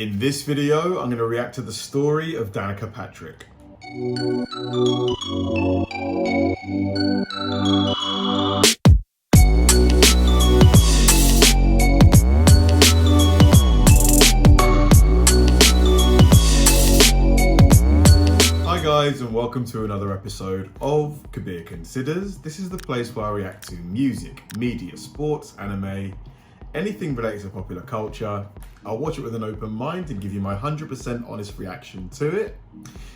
In this video, I'm going to react to the story of Danica Patrick. Hi guys, and welcome to another episode of Kabir Considers. This is the place where I react to music, media, sports, anime, anything related to popular culture. I'll watch it with an open mind and give you my 100% honest reaction to it.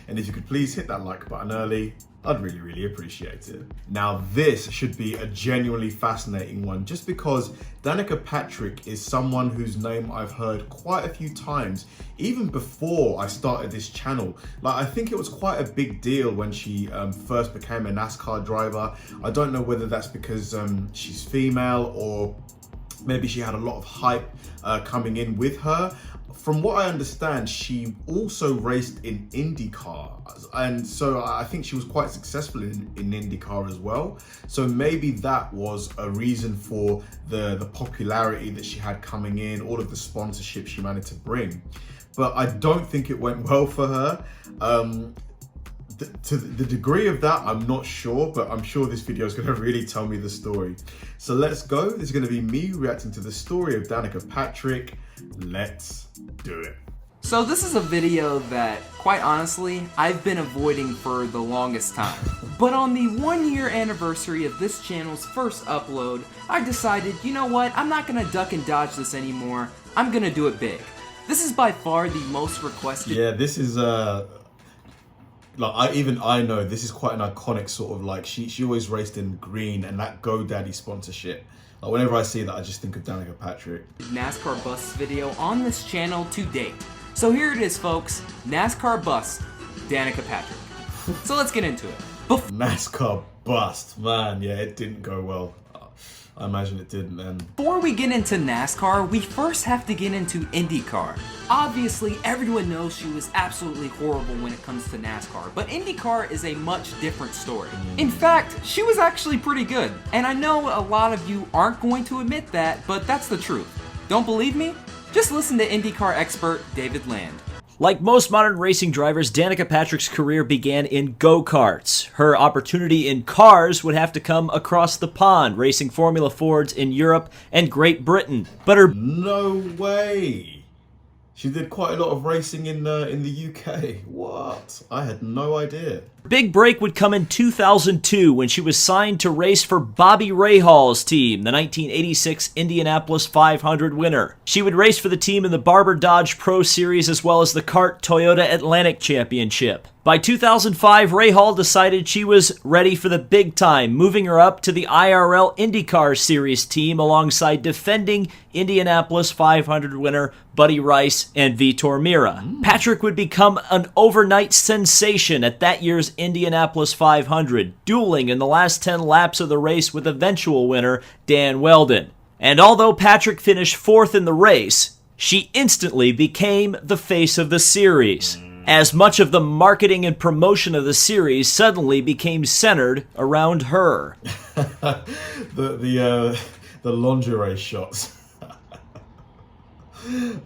And if you could please hit that like button early, I'd really appreciate it. Now this should be a genuinely fascinating one just because Danica Patrick is someone whose name I've heard quite a few times, even before I started this channel. Like, I think it was quite a big deal when she first became a NASCAR driver. I don't know whether that's because she's female or maybe she had a lot of hype coming in with her. From what I understand, she also raced in IndyCar, and so I think she was quite successful in IndyCar as well. So maybe that was a reason for the popularity that she had coming in, all of the sponsorship she managed to bring. But I don't think it went well for her. To the degree of that, I'm not sure, but I'm sure this video is going to really tell me the story. So let's go. This is going to be me reacting to the story of Danica Patrick. Let's do it. So this is a video that, quite honestly, I've been avoiding for the longest time. But on the 1-year anniversary of this channel's first upload, I decided, you know what, I'm not going to duck and dodge this anymore. I'm going to do it big. This is by far the most requested. Yeah, this is like I know this is quite an iconic sort of, like, she always raced in green and that GoDaddy sponsorship. Like, whenever I see that, I just think of Danica Patrick. NASCAR Bust video on this channel to date. So here it is, folks. NASCAR Bust, Danica Patrick. So let's get into it. NASCAR Bust, man, yeah, it didn't go well. I imagine it didn't then. Before we get into NASCAR, we first have to get into IndyCar. Obviously, everyone knows she was absolutely horrible when it comes to NASCAR, but IndyCar is a much different story. In fact, she was actually pretty good. And I know a lot of you aren't going to admit that, but that's the truth. Don't believe me? Just listen to IndyCar expert David Land. Like most modern racing drivers, Danica Patrick's career began in go-karts. Her opportunity in cars would have to come across the pond, racing Formula Fords in Europe and Great Britain. But her... No way! She did quite a lot of racing in the UK. What? I had no idea. big break would come in 2002 when she was signed to race for Bobby Rahaal's team, the 1986 Indianapolis 500 winner. She would race for the team in the Barber Dodge Pro Series as well as the CART Toyota Atlantic Championship. By 2005, Rahal decided she was ready for the big time, moving her up to the IRL IndyCar Series team alongside defending Indianapolis 500 winner Buddy Rice and Vitor Meira. Patrick would become an overnight sensation at that year's Indianapolis 500, dueling in the last 10 laps of the race with eventual winner Dan Wheldon. And although Patrick finished 4th in the race, she instantly became the face of the series, as much of the marketing and promotion of the series suddenly became centered around her. the lingerie shots.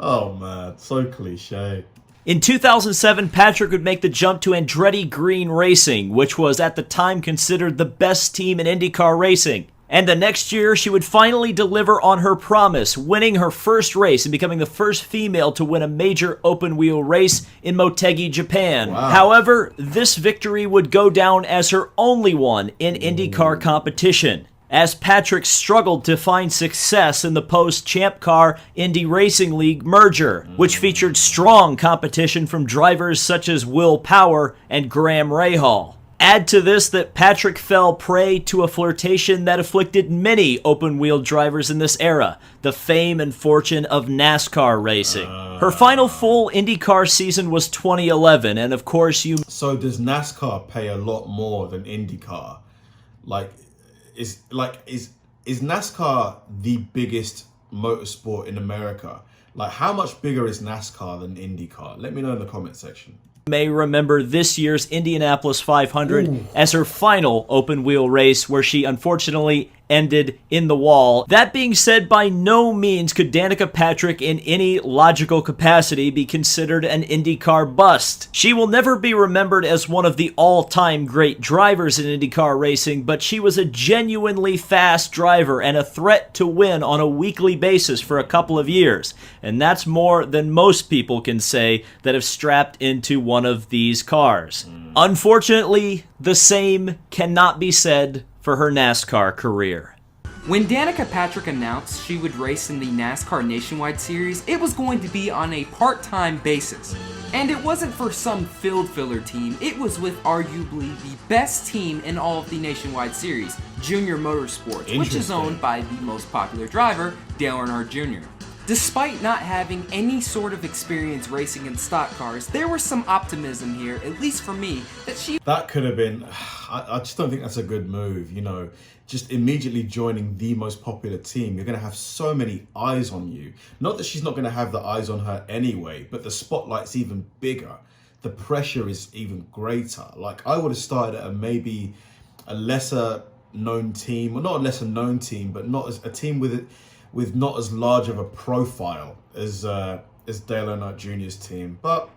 Oh man, so cliche. In 2007, Patrick would make the jump to Andretti Green Racing, which was at the time considered the best team in IndyCar racing. And the next year, she would finally deliver on her promise, winning her first race and becoming the first female to win a major open-wheel race in Motegi, Japan. Wow. However, this victory would go down as her only one in IndyCar competition, as Patrick struggled to find success in the post-Champ Car Indy Racing League merger, which featured strong competition from drivers such as Will Power and Graham Rahal. Add to this that Patrick fell prey to a flirtation that afflicted many open-wheel drivers in this era, the fame and fortune of NASCAR racing. Her final full IndyCar season was 2011, and of course you... So does NASCAR pay a lot more than IndyCar? Is NASCAR the biggest motorsport in America? Like, how much bigger is NASCAR than IndyCar? Let me know in the comment section. May remember this year's Indianapolis 500 as her final open-wheel race, where she unfortunately ended in the wall. That being said, by no means could Danica Patrick in any logical capacity be considered an IndyCar bust. She will never be remembered as one of the all-time great drivers in IndyCar racing, but she was a genuinely fast driver and a threat to win on a weekly basis for a couple of years. And that's more than most people can say that have strapped into one of these cars. Unfortunately, the same cannot be said for her NASCAR career. When Danica Patrick announced she would race in the NASCAR Nationwide Series, it was going to be on a part-time basis. And it wasn't for some field filler team, it was with arguably the best team in all of the Nationwide Series, Junior Motorsports, which is owned by the most popular driver, Dale Earnhardt Jr. Despite not having any sort of experience racing in stock cars, there was some optimism here, at least for me, that That could have been... I just don't think that's a good move, you know. Just immediately joining the most popular team. You're going to have so many eyes on you. Not that she's not going to have the eyes on her anyway, but the spotlight's even bigger. The pressure is even greater. Like, I would have started at maybe a lesser known team, or not a lesser known team, but not as a team with not as large of a profile as Dale Earnhardt Jr.'s team. But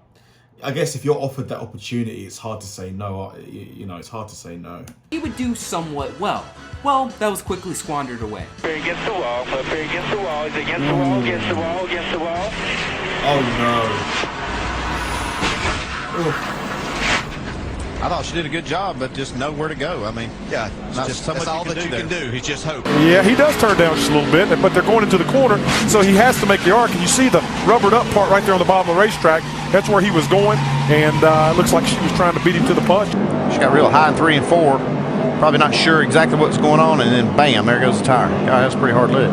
I guess if you're offered that opportunity, it's hard to say no. You know, it's hard to say no. he would do somewhat well. Well, that was quickly squandered away. Up here against the wall, up here against the wall, he's against the wall, against the wall, against the wall. Oh no. Oof. I thought she did a good job, but just know where to go. I mean, Yeah, not just, so that's much all that you can do. He's just hoping. Yeah, he does turn down just a little bit, but they're going into the corner, so he has to make the arc. And you see the rubbered up part right there on the bottom of the racetrack. That's where he was going, and it looks like she was trying to beat him to the punch. She got real high in 3 and 4. Probably not sure exactly what's going on, and then bam, there goes the tire. God, that's a pretty hard lift.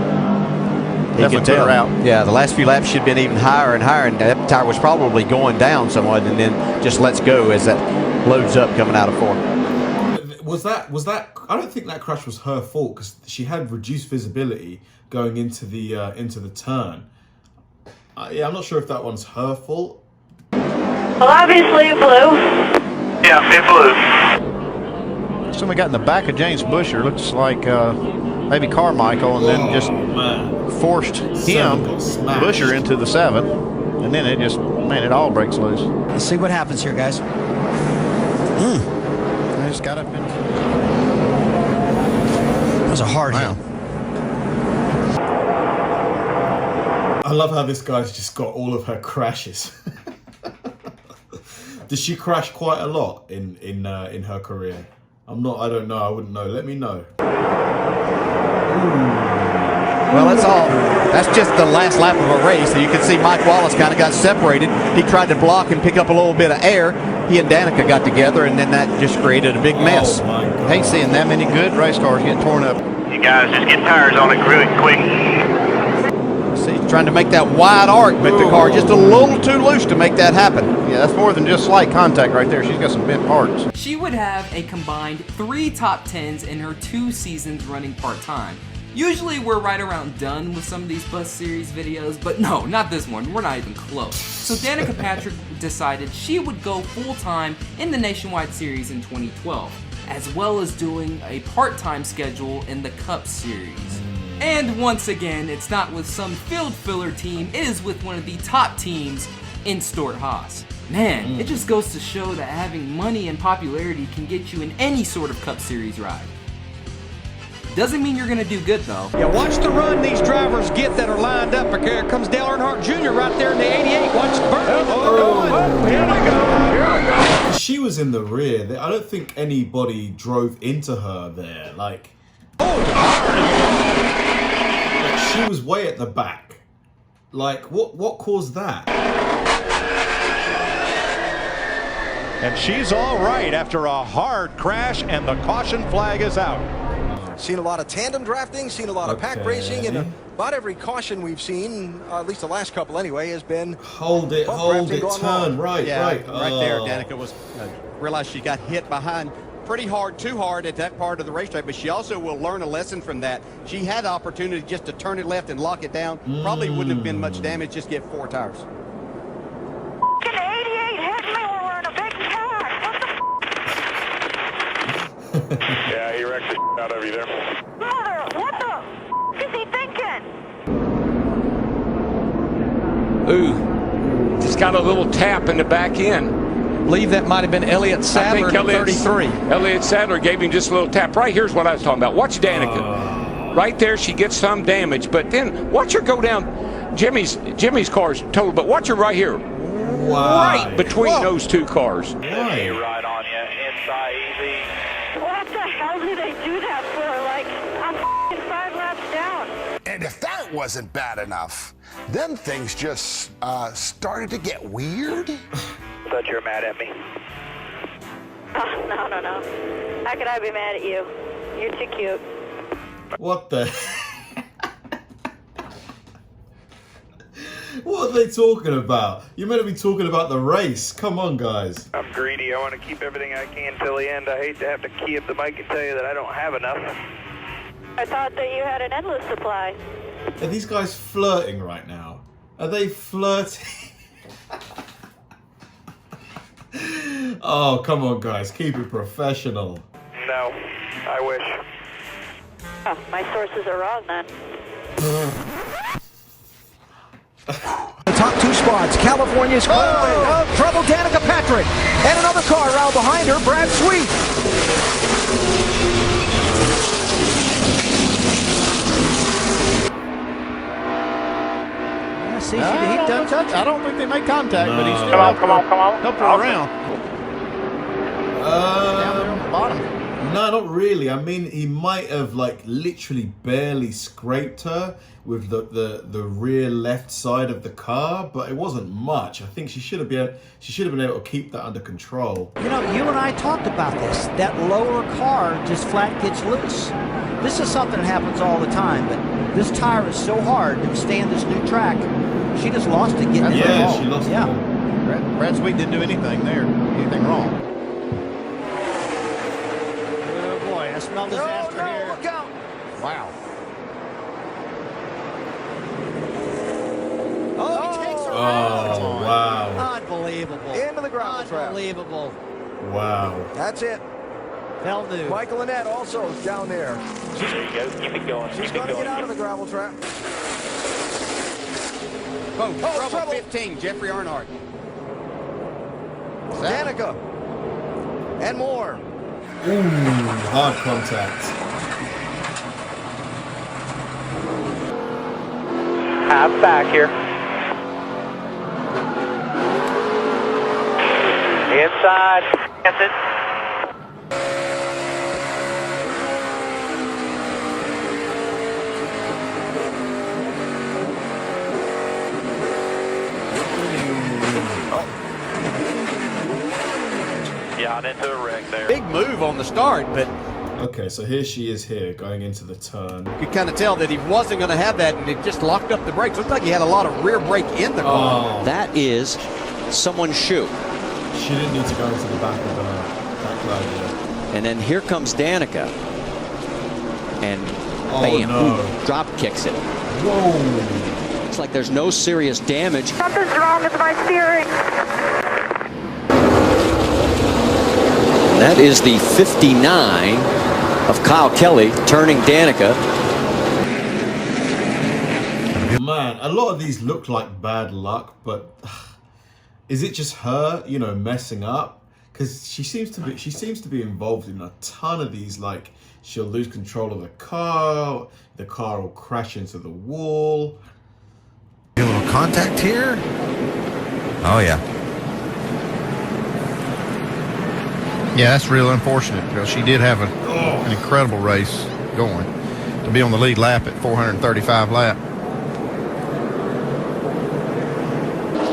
Definitely put her out. Yeah, the last few laps she'd been even higher and higher, and that tire was probably going down somewhat, and then just lets go as that loads up coming out of 4. Was that? I don't think that crash was her fault because she had reduced visibility going into the turn. Yeah, I'm not sure if that one's her fault. Well, obviously it blew. Yeah, it blew. Somebody got in the back of James Busher. Looks like maybe Carmichael, and then just forced him, Busher, into the 7. And then it just, man, it all breaks loose. Let's see what happens here, guys. They just got up in. That was a hard hit. I love how this guy's just got all of her crashes. Does she crash quite a lot in her career? I don't know. I wouldn't know. Let me know. Well, that's just the last lap of a race. You can see Mike Wallace kind of got separated. He tried to block and pick up a little bit of air. He and Danica got together, and then that just created a big mess. Oh my God. Hate seeing that many good race cars get torn up. You guys just get tires on it really quick. See, he's trying to make that wide arc, but the car just a little too loose to make that happen. Yeah, that's more than just slight contact right there. She's got some bent parts. She would have a combined 3 top 10s in her 2 seasons running part-time. Usually we're right around done with some of these Bus Series videos, but no, not this one. We're not even close. So Danica Patrick decided she would go full-time in the Nationwide Series in 2012, as well as doing a part-time schedule in the Cup Series. And once again, it's not with some field filler team, it is with one of the top teams in Stewart-Haas. Man, it just goes to show that having money and popularity can get you in any sort of Cup Series ride. Doesn't mean you're gonna do good though. Yeah, watch the run these drivers get that are lined up. Here comes Dale Earnhardt Jr. right there in the 88. Watch Burton. Here we go. She was in the rear. I don't think anybody drove into her there. Like she was way at the back. Like, what caused that? And she's all right after a hard crash, and the caution flag is out. Seen a lot of tandem drafting, seen a lot of pack racing, and about every caution we've seen, at least the last couple anyway, has been Hold it, turn, right, Yeah, right. right there. Danica was realized she got hit behind pretty hard, too hard at that part of the racetrack, but she also will learn a lesson from that. She had the opportunity just to turn it left and lock it down. Probably wouldn't have been much damage, just get 4 tires. Can 88 hit me when we're in a big pack? What the Yeah, he wrecked the out of you there. mother? Ooh, just got a little tap in the back end. Believe that might have been Elliott Sadler at 33. Elliott Sadler gave him just a little tap. Right here's what I was talking about. Watch Danica. Right there, she gets some damage, but then watch her go down. Jimmy's car's total, but watch her right here. Right between those two cars. Right on you, inside easy. What the hell do they do that for? Like, I'm f***ing 5 laps down. And if that wasn't bad enough, then things just started to get weird. Thought you were mad at me. Oh, no. How could I be mad at you? You're too cute. What the? What are they talking about? You're meant to be talking about the race. Come on, guys. I'm greedy. I want to keep everything I can till the end. I hate to have to key up the mic and tell you that I don't have enough. I thought that you had an endless supply. Are these guys flirting right now? Are they flirting? Oh, come on, guys. Keep it professional. No, I wish. Oh, my sources are wrong then. The top 2 spots, California's trouble, Danica Patrick. And another car around behind her, Brad Sweet. See, he doesn't touch it. I don't think they make contact, but he's still Come on. help her around. Down there on the bottom. No, not really. I mean, he might have like literally barely scraped her with the rear left side of the car, but it wasn't much. I think she should have been able to keep that under control. You know, you and I talked about this. That lower car just flat gets loose. This is something that happens all the time, but this tire is so hard to withstand this new track. She just lost it getting in the ball. She lost it. Brad Sweet didn't do anything there, anything wrong. Oh boy, I smell disaster here. Look out! Wow. Oh, he takes her Oh, wow. Unbelievable. Into the gravel trap. Unbelievable. Wow. That's it. Fell new. Michael Annette also down there. There you go. Keep it going. She's going to get out of the gravel trap. Oh, trouble 15, Jeffrey Earnhardt. Danica. And more. Ooh, hard contact. Half back here. Inside. That's it. Got into a wreck there. Big move on the start, but Okay, so here she is here, going into the turn. you could kind of tell that he wasn't going to have that, and it just locked up the brakes. Looked like he had a lot of rear brake in the car. Oh, That is someone's shoe. she didn't need to go into the back of the back ladder. And then here comes Danica. And Oh, bam, no. boom, drop kicks it. Whoa. Looks like there's no serious damage. Something's wrong with my steering. That is the 59 of Kyle Kelly turning Danica. Man, a lot of these look like bad luck, but is it just her, you know, messing up? Because she seems to be involved in a ton of these. Like, she'll lose control of the car will crash into the wall. A little contact here. Oh yeah. Yeah, that's real unfortunate because she did have an incredible race going to be on the lead lap at 435 lap.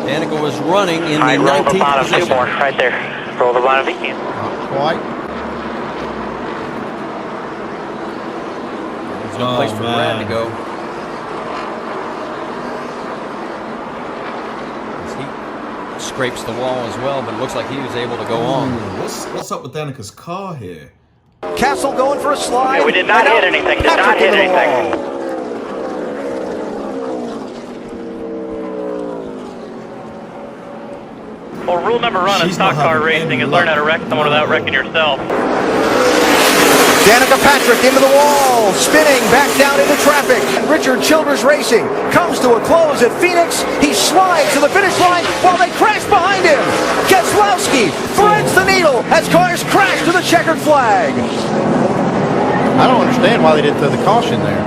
Danica was running in the All right, roll the 19th bottom position. two more, right there. Roll the bottom if you can. Not quite. There's no place for Brad to go. He scrapes the wall as well, but it looks like he was able to go on. What's up with Danica's car here? Castle going for a slide. Okay, we did not hit anything. Did not hit anything. Well, rule number one in She's stock not car having racing any is learn how to luck. wreck someone without wrecking yourself. Danica Patrick into the wall, spinning back down into traffic. And Richard Childress Racing comes to a close at Phoenix. He slides to the finish line while they crash behind him. Keselowski threads the needle as cars crash to the checkered flag. I don't understand why they didn't throw the caution there.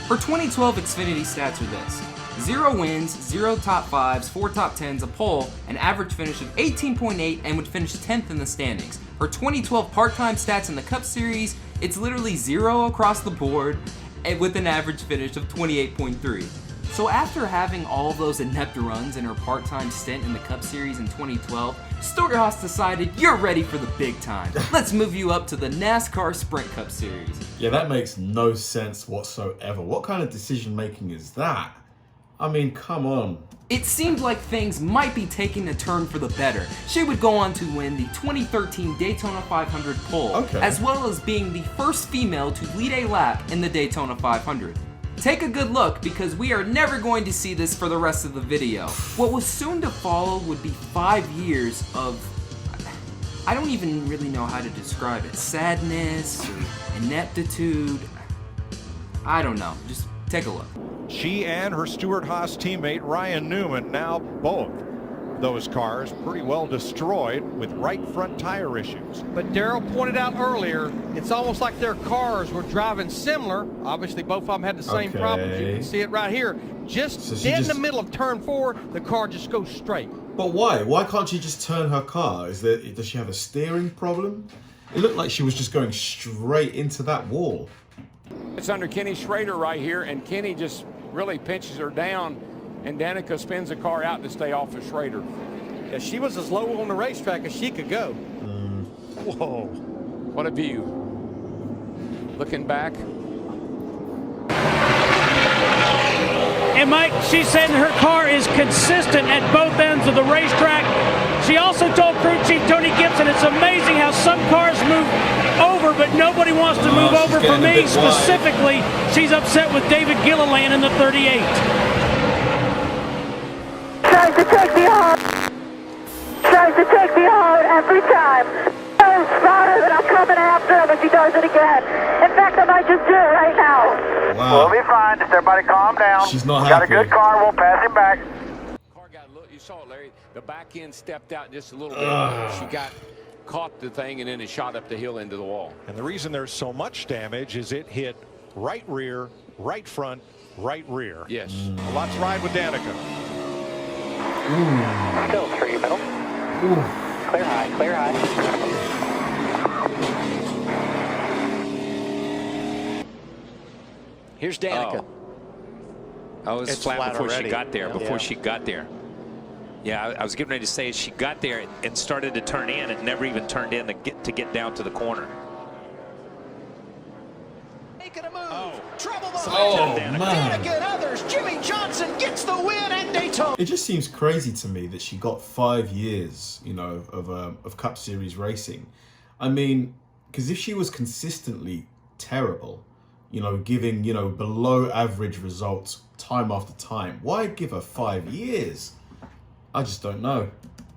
Her 2012 Xfinity stats are this: 0 wins, 0 top 5s, 4 top 10s, a pole, an average finish of 18.8, and would finish 10th in the standings. Her 2012 part-time stats in the Cup Series, it's literally 0 across the board, and with an average finish of 28.3. So after having all of those inept runs in her part-time stint in the Cup Series in 2012, Stewart-Haas decided, you're ready for the big time. Let's move you up to the NASCAR Sprint Cup Series. Yeah, that makes no sense whatsoever. What kind of decision making is that? I mean, come on. It seemed like things might be taking a turn for the better. She would go on to win the 2013 Daytona 500 pole, as well as being the first female to lead a lap in the Daytona 500. Take a good look, because we are never going to see this for the rest of the video. What was soon to follow would be 5 years of, I don't even really know how to describe it, sadness, or ineptitude, I don't know, just take a look. She and her Stewart-Haas teammate Ryan Newman, now both those cars pretty well destroyed with right front tire issues. But Darrell pointed out earlier, it's almost like their cars were driving similar. Obviously, both of them had the same problems. You can see it right here. Just dead in the middle of turn 4, the car just goes straight. But why? Why can't she just turn her car? Does she have a steering problem? It looked like she was just going straight into that wall. It's under Kenny Schrader right here, and Kenny just really pinches her down, and Danica spins the car out to stay off of Schrader. Yeah, she was as low on the racetrack as she could go. Whoa. What a view. Looking back. And Mike, she said her car is consistent at both ends of the racetrack. She also told crew chief Tony Gibson, it's amazing how some cars move over, but nobody wants to move over. For me specifically, she's upset with David Gilliland in the 38. Tries to take me home. Tries to take me home every time. So smarter that I'm coming after him if he does it again. In fact, I might just do it right now. Wow. We'll be fine. Just everybody calm down. She's not Got happy. a good car. We'll pass him back. Car got a little, you saw it, Larry. The back end stepped out just a little bit. She caught the thing, and then it shot up the hill into the wall. And the reason there's so much damage is it hit right rear, right front, right rear. Yes. Well, let's ride with Danica. Still tree middle. Clear high, clear high. Here's Danica. Oh, it was It's flat before already. she got there. Before she got there. Yeah, I was getting ready to say she got there and started to turn in and never even turned in to get down to the corner. Making a move. Trouble man. Danica and others. Jimmy Johnson gets the win at Daytona. It just seems crazy to me that she got 5 years, of Cup Series racing. I mean, because if she was consistently terrible, giving, below average results time after time, why give her 5 years? I just don't know.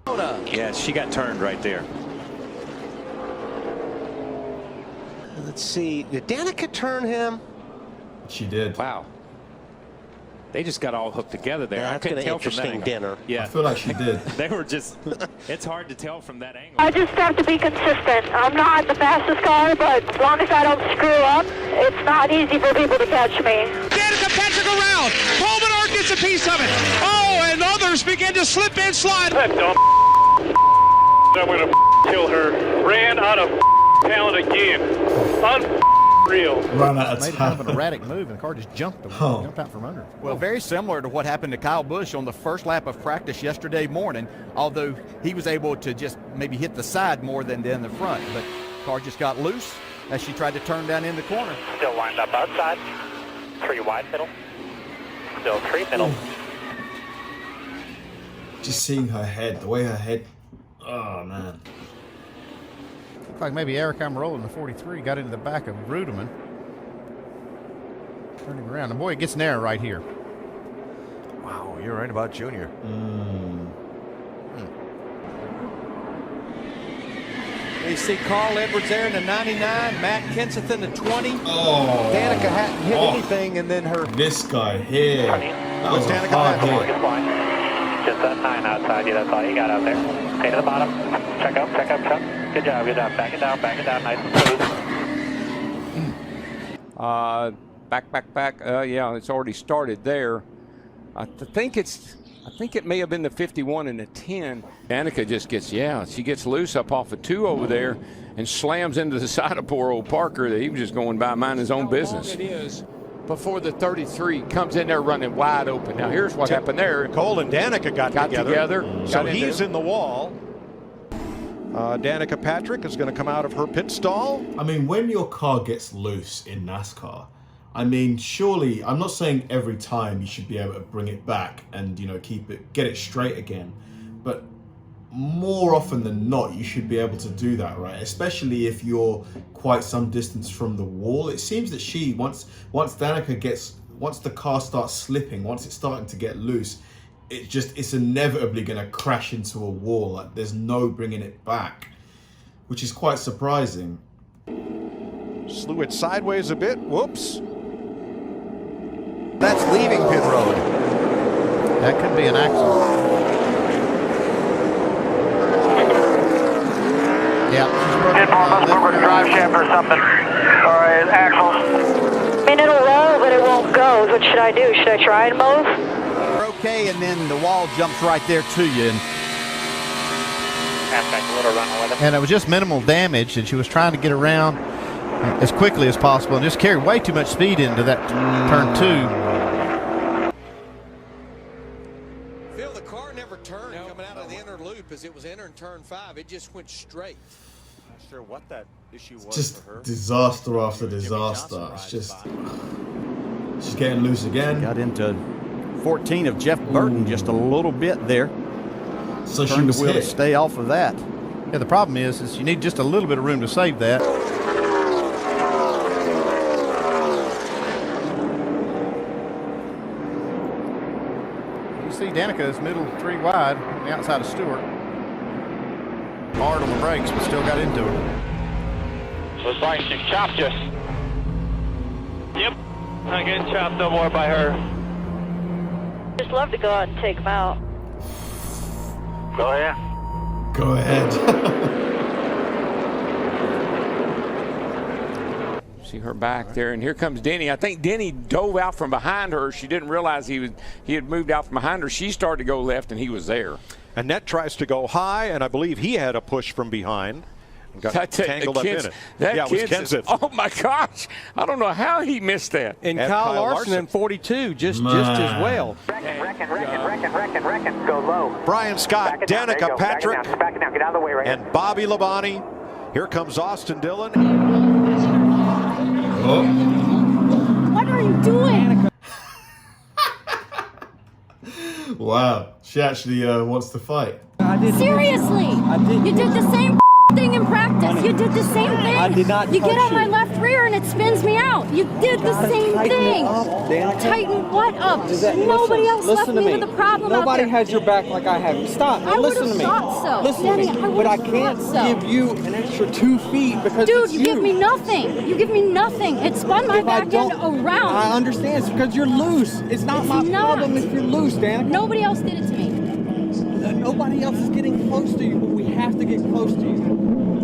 Yeah, she got turned right there. Let's see. Did Danica turn him? She did. Wow. They just got all hooked together there. Yeah, I that's couldn't an tell from that interesting angle. dinner. Yeah. I feel like she did. They were just, it's hard to tell from that angle. I just have to be consistent. I'm not the fastest car, but as long as I don't screw up, it's not easy for people to catch me. Danica Patrick around. Coleman gets a piece of it. Oh, and others begin to slip and slide. That dumb I'm going to kill her. Ran out of talent again. Unreal. Run out of Made kind of an erratic move, and the car just jumped out from under. Well, very similar to what happened to Kyle Busch on the first lap of practice yesterday morning, although he was able to just maybe hit the side more than the front. But the car just got loose as she tried to turn down in the corner. Still lined up outside. 3 wide middle. Still 3 middle. Just seeing her head, the way her head, oh man. Looks like maybe Eric Amarola in the 43 got into the back of Rudeman. Turning around. And boy, it gets narrow right here. Wow, you're right about Junior. You see Carl Edwards there in the 99, Matt Kenseth in the 20. Oh. Danica hadn't hit anything, and then This guy here. That was Danica a hard hit. Just that 9 outside you, that's all you got out there. Stay to the bottom. Check up, check up, check. Good job, good job. Back it down, nice and smooth. Back. Yeah, it's already started there. I think it may have been the 51 and the 10. Danica just she gets loose up off of 2 over there and slams into the side of poor old Parker that he was just going by minding his own business. It is before the 33 comes in there running wide open. Now here's what happened there. Cole and Danica got together. So he's in the wall. Danica Patrick is going to come out of her pit stall. I mean, when your car gets loose in NASCAR, I mean, surely, I'm not saying every time you should be able to bring it back and, you know, get it straight again. But more often than not, you should be able to do that, right? Especially if you're quite some distance from the wall. It seems that once the car starts slipping, once it's starting to get loose, it's inevitably going to crash into a wall. Like, there's no bringing it back, which is quite surprising. Slew it sideways a bit. Whoops. That's leaving pit road. That could be an accident. Yeah. Must work with drive shaft or something. All right, axles. I mean, it'll roll, but it won't go. What should I do? Should I try and move? You're okay, and then the wall jumps right there to you. And it was just minimal damage, and she was trying to get around as quickly as possible and just carried way too much speed into that turn 2. Phil, the car never turned coming out of the inner loop as it was entering turn 5. It just went straight. Not sure what that issue was Just for her. disaster after disaster. It's just, she's getting loose again. Got into 14 of Jeff Burton just a little bit there. So she Turned was the wheel hit. to stay off of that. Yeah, the problem is you need just a little bit of room to save that. You see Danica's middle 3 wide on the outside of Stewart. Hard on the brakes, but still got into it. Looks like she chopped you. Yep, not getting chopped no more by her. Just love to go out and take them out. Go ahead. Go ahead. See her back there, and here comes Denny. I think Denny dove out from behind her. She didn't realize he had moved out from behind her. She started to go left, and he was there. Annette tries to go high, and I believe he had a push from behind. And got tangled up in it. That it was Kenseth. Oh, my gosh. I don't know how he missed that. And Kyle Larson in 42, just as well. Reckon. Go low. Brian Scott, Danica Patrick, Back it down. Get out of the way right and Bobby Labonte. Here comes Austin Dillon. What are you doing? Wow, she actually wants to fight. Seriously, you did the same thing in practice. You did the same thing. I did not You get touch on my you. left rear and it spins me out. You did the same thing. Tighten what up? Nobody else left me with a problem out Nobody there. has your back like I have. Stop. I Listen would've to me. thought so. Listen Danny, to me. I But I would've can't thought so. give you an extra 2 feet because Dude, it's you give me nothing. You give me nothing. It spun my If I back end don't- around. I understand. It's because you're loose. It's not my problem if you're loose, Danica. Nobody else did it to me. Nobody else is getting close to you, but we have to get close to you.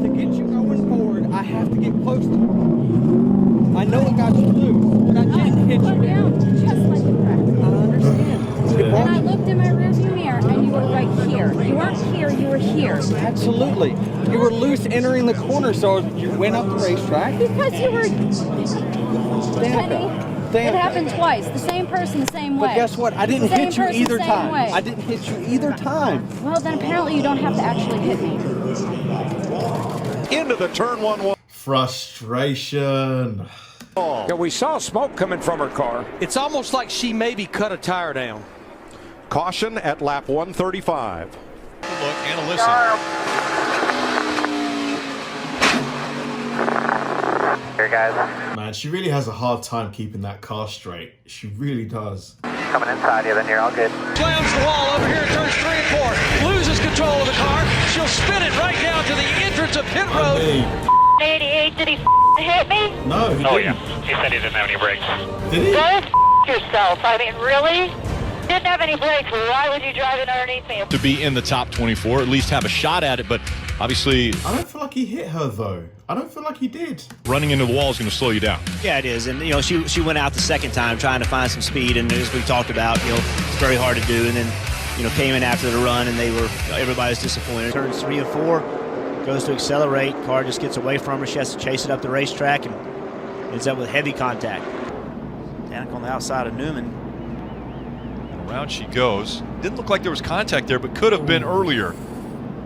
To get you going forward, I have to get close to you. I know it got you loose, but I didn't hit you down just like in practice. I understand. And I looked in my rearview mirror and you were right here. You weren't here, you were here. Absolutely. You were loose entering the corner, so you went up the racetrack. Because you were... Penny, it happened twice. The same person, the same way. But guess what? I didn't The same hit you person, either same time. way. I didn't hit you either time. Well, then apparently you don't have to actually hit me. Into the turn 1. Frustration. Yeah, we saw smoke coming from her car. It's almost like she maybe cut a tire down. Caution at lap 135. Look and listen. Here, guys. Man, she really has a hard time keeping that car straight. She really does. Coming inside you, then you're all good. Slams the wall over here in turns 3 and 4. Loses control of the car. She'll spin it right down to the entrance of the pit road. 88, did he hit me? No, he Oh, didn't. yeah. He said he didn't have any brakes. Did he? Go yourself. I mean, really? Didn't have any brakes. Why would you drive it underneath me? To be in the top 24, at least have a shot at it, but obviously I don't feel like he hit her though. I don't feel like he did. running into the wall is going to slow you down. Yeah, it is. And, you know, she went out the second time trying to find some speed. And as we talked about, you know, it's very hard to do. And then, you know, came in after the run and everybody was disappointed. Turns 3 and 4, goes to accelerate. Car just gets away from her. She has to chase it up the racetrack and ends up with heavy contact. Danica on the outside of Newman. And around she goes. Didn't look like there was contact there, but could have been earlier.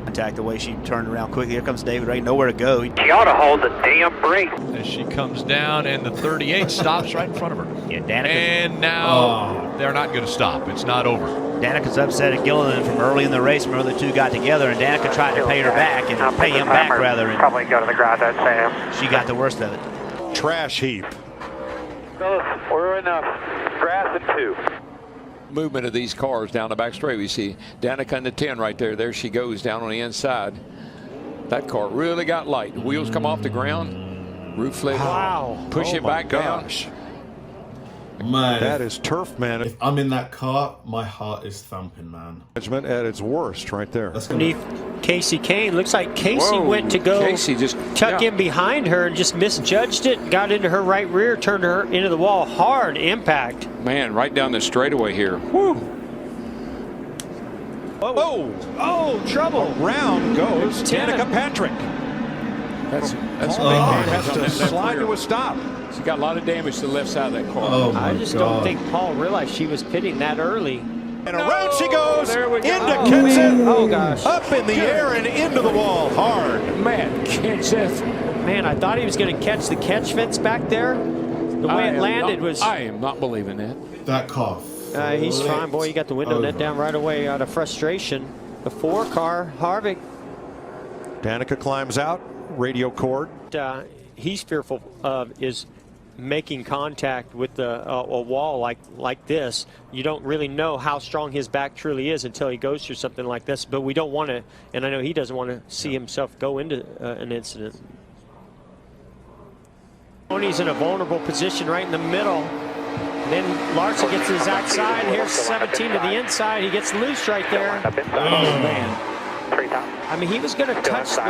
Contact the way she turned around quickly. Here comes David Ray, nowhere to go. He ought to hold the damn brake. As she comes down and the 38 stops right in front of her. Yeah, Danica. And now they're not going to stop. It's not over. Danica's upset at Gilliland from early in the race. Remember the two got together and Danica tried to pay her back and pay him back rather. And Probably go to the garage, I'd say. she got the worst of it. Trash heap. Fellas, we're enough. Grass at 2. Movement of these cars down the back straight. We see Danica in the 10 right there. There she goes down on the inside. That car really got light. The wheels come off the ground. Roof lid. Wow. Push it back down. Man, That is turf, man. if I'm in that car, my heart is thumping, man. Management at its worst right there. That's gonna Casey Kane. Looks like Casey Whoa, went to go Casey just tuck in behind her and just misjudged it. Got into her right rear, turned her into the wall. Hard impact. Man, right down the straightaway here. Woo. Oh, oh, trouble. Around goes Danica Patrick. That's Paul has to slide to a stop. She got a lot of damage to the left side of that car. Oh I my just God. don't think Paul realized she was pitting that early. And around she goes there we go. into Kenseth. Oh, gosh. Up in the air and into the wall hard. Man, Kenseth. Man, I thought he was going to catch the catch fence back there. The way it landed was... I am not believing that. That car. he's fine, boy. He got the window net down right away out of frustration. The 4 car, Harvick. Danica climbs out, radio cord. He's fearful of is making contact with a wall like this. You don't really know how strong his back truly is until he goes through something like this. But we don't want to, and I know he doesn't want to see himself go into an incident. Tony's in a vulnerable position right in the middle. Then Larson gets to his outside. Here's 17 to the inside. He gets loose right there. Oh, man. I mean, he was going to touch the...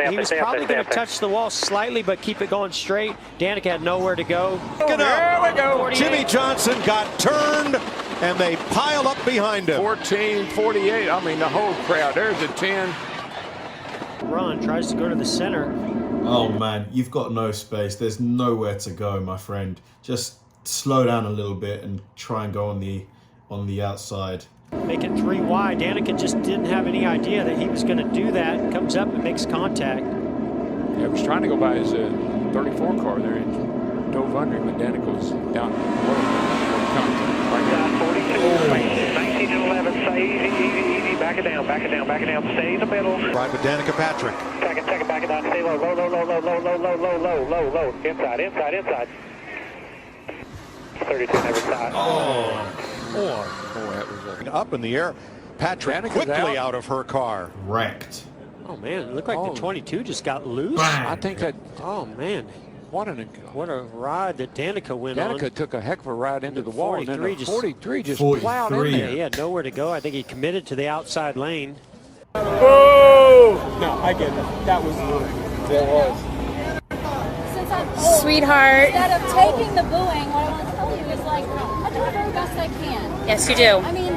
He was probably going to touch the wall slightly, but keep it going straight. Danica had nowhere to go. There we go. Jimmy Johnson got turned, and they pile up behind him. 14:48. I mean, the whole crowd. There's a 10. Run, tries to go to the center. Oh man, you've got no space. There's nowhere to go, my friend. Just slow down a little bit and try and go on the outside. Make it 3 wide. Danica just didn't have any idea that he was going to do that. Comes up and makes contact. Yeah, he was trying to go by his 34 car there and dove under him, but Danica was down. Right 19 to 11. Stay easy. Back it down. Stay in the middle. Right with Danica Patrick. Second, back it down. Stay low. Low. Inside. 32 on every side. Boy, that was up in the air. Patrick Danica's quickly out of her car. Wrecked. Oh man, it looked like the 22 just got loose. I think that. Oh man. What a ride that Danica went on. Danica took a heck of a ride into the wall, and then the 43 just 43. plowed in there. He had nowhere to go. I think he committed to the outside lane. Oh! No, I get it. That was it was. Sweetheart. Instead of taking the booing, what I want to tell you is like, I do the very best I can. Yes, you do. I mean,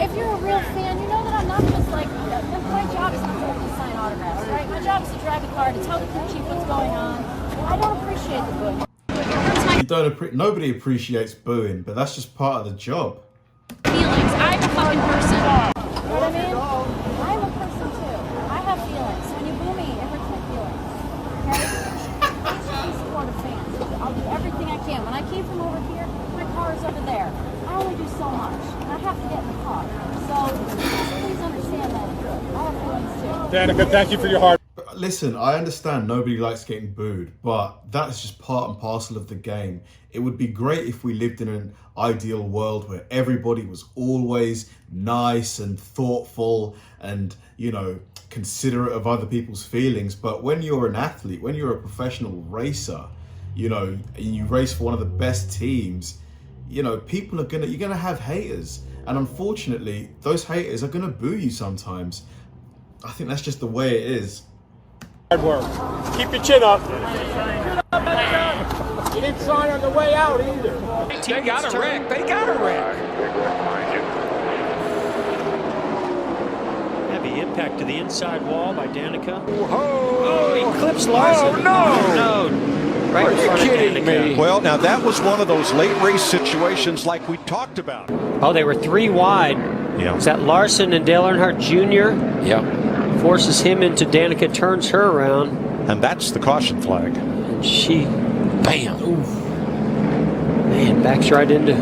if you're a real fan, you know that I'm not just like, my job is not to only sign autographs, right? My job is to drive the car, to tell the crew chief what's going on. I don't appreciate the booing. You don't nobody appreciates booing, but that's just part of the job. Feelings. I'm a fucking person. You know what I mean? I'm a person too. I have feelings. When you boo me, it hurts my feelings. Okay? I support a fan. I'll do everything I can. When I came from over here, my car is over there. I only do so much. And I have to get in the car. So please understand that. I have feelings too. Danica, thank you for your hard. Listen, I understand nobody likes getting booed, but that's just part and parcel of the game. It would be great if we lived in an ideal world where everybody was always nice and thoughtful and, you know, considerate of other people's feelings. But when you're an athlete, when you're a professional racer, you know, you race for one of the best teams, you know, you're gonna have haters. And unfortunately, those haters are gonna boo you sometimes. I think that's just the way it is. Hard work. Keep your chin up. You didn't sign on the way out either. They got a wreck. They got a wreck. Heavy impact to the inside wall by Danica. Oh, he clips Larson. Oh, no. Right in front of Danica. Well, now that was one of those late race situations like we talked about. Oh, they were 3 wide. Yeah. Is that Larson and Dale Earnhardt Jr.? Yeah. Forces him into Danica, turns her around. And that's the caution flag. And she, bam. Oof. Man, backs right into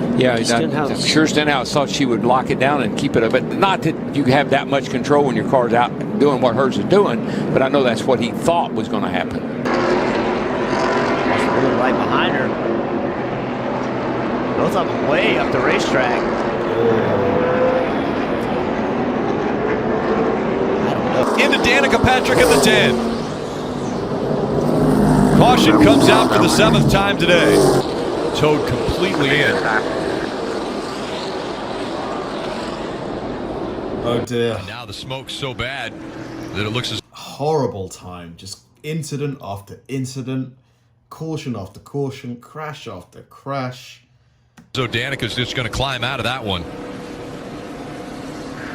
Stenhouse. I'm sure Stenhouse thought she would lock it down and keep it up. But not that you have that much control when your car's out doing what hers is doing. But I know that's what he thought was going to happen. Right behind her. Both of them way up the racetrack. Into Danica Patrick at the 10. Caution comes out for the 7th time today. Towed completely in. Oh dear. And now the smoke's so bad that it looks as horrible time. Just incident after incident, caution after caution, crash after crash. so Danica's just going to climb out of that one.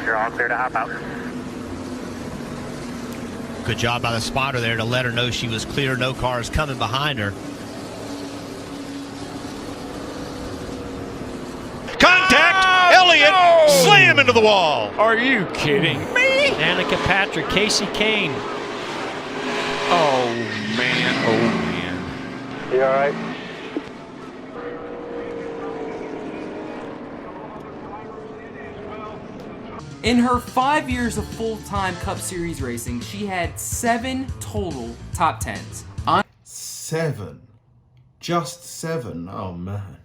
You're all clear to hop out. Good job by the spotter there to let her know she was clear. No cars coming behind her. Contact! Elliott slam into the wall. Are you kidding me? Danica Patrick, Casey Kane. Oh man, oh man. You all right? In her 5 years of full-time Cup Series racing, she had 7 total top 10s. 7? Just 7? Oh man.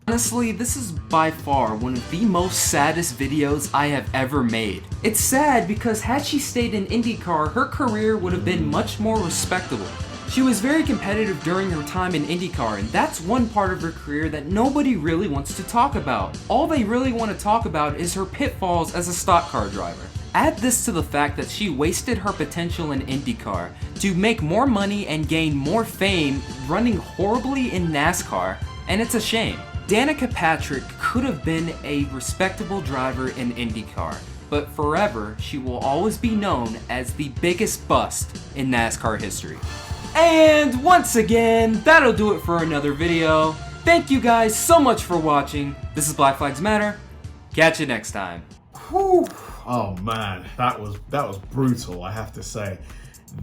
Honestly, this is by far one of the most saddest videos I have ever made. It's sad because had she stayed in IndyCar, her career would have been much more respectable. She was very competitive during her time in IndyCar, and that's one part of her career that nobody really wants to talk about. All they really want to talk about is her pitfalls as a stock car driver. Add this to the fact that she wasted her potential in IndyCar to make more money and gain more fame running horribly in NASCAR, and it's a shame. Danica Patrick could have been a respectable driver in IndyCar, but forever she will always be known as the biggest bust in NASCAR history. And once again, that'll do it for another video. Thank you guys so much for watching. This is Black Flags Matter. Catch you next time. Whew. Oh man, that was brutal, I have to say.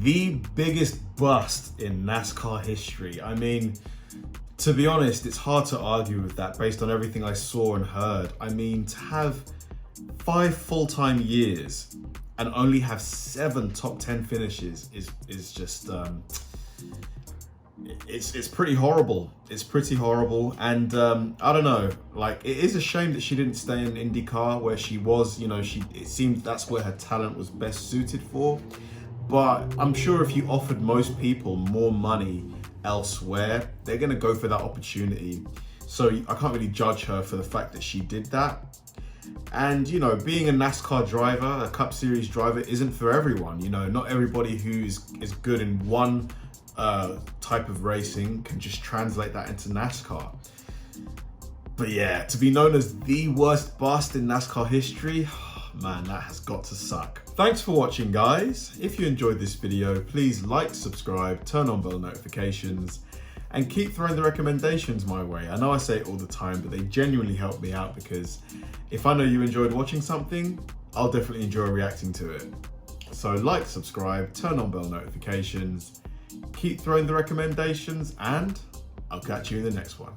The biggest bust in NASCAR history. I mean, to be honest, it's hard to argue with that based on everything I saw and heard. I mean, to have 5 full-time years and only have 7 top 10 finishes is just it's pretty horrible. It's pretty horrible, and I don't know, like, it is a shame that she didn't stay in IndyCar where she was, you know, it seemed that's where her talent was best suited for. But I'm sure if you offered most people more money elsewhere, they're gonna go for that opportunity. So I can't really judge her for the fact that she did that. And, you know, being a NASCAR driver, a Cup Series driver, isn't for everyone. You know, not everybody who is good in one type of racing can just translate that into NASCAR. But yeah, to be known as the worst bust in NASCAR history, man, that has got to suck. Thanks for watching, guys. If you enjoyed this video, please like, subscribe, turn on bell notifications, and keep throwing the recommendations my way. I know I say it all the time, but they genuinely help me out, because if I know you enjoyed watching something, I'll definitely enjoy reacting to it. So like, subscribe, turn on bell notifications, keep throwing the recommendations, and I'll catch you in the next one.